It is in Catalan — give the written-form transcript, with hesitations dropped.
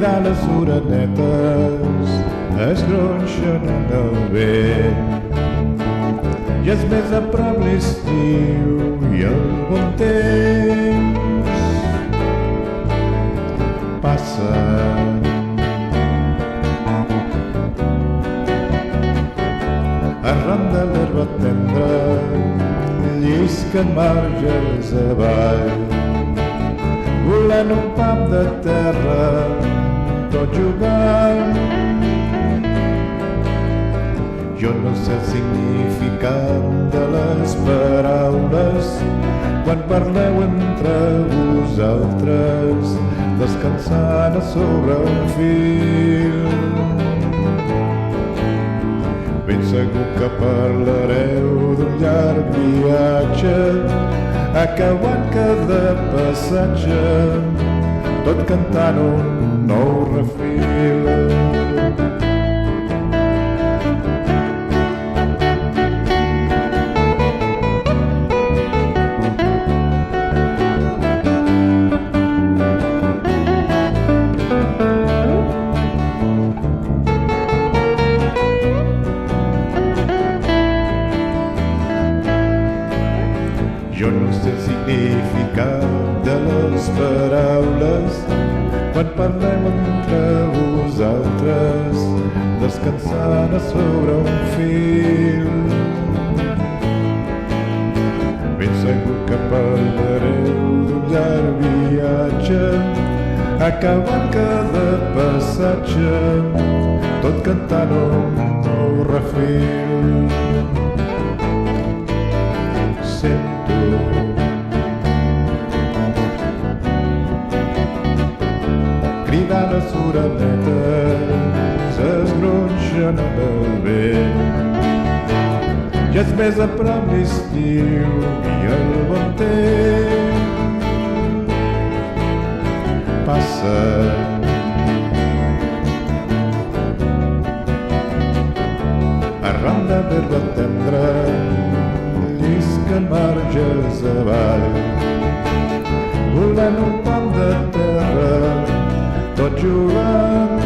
cridant les orenetes es gronxen en el vent. I és més a prop l'estiu i el bon temps passa. Arran de l'herba tendra llisquen marges avall, volant un pam de terra, tot jugant. Jo no sé el significat de les paraules quan parleu entre vosaltres, descansant a sobre un fil. Ben segur que parlareu d'un llarg viatge, acabant cada passatge, tot cantant un nou refil. Jo no sé el significat de les paraules quan parleu entre vosaltres, descansant a sobre un fil. Ben segur que parlareu d'un llarg viatge, acabant cada passatge, tot cantant un nou refil. Sento cridant les orenetes es gronxen en el vent. Ja és més a prop l'estiu i el bon temps passa. Arran de l'herba tendra llisquen marges avall, volant un pam de terra, tot jugant.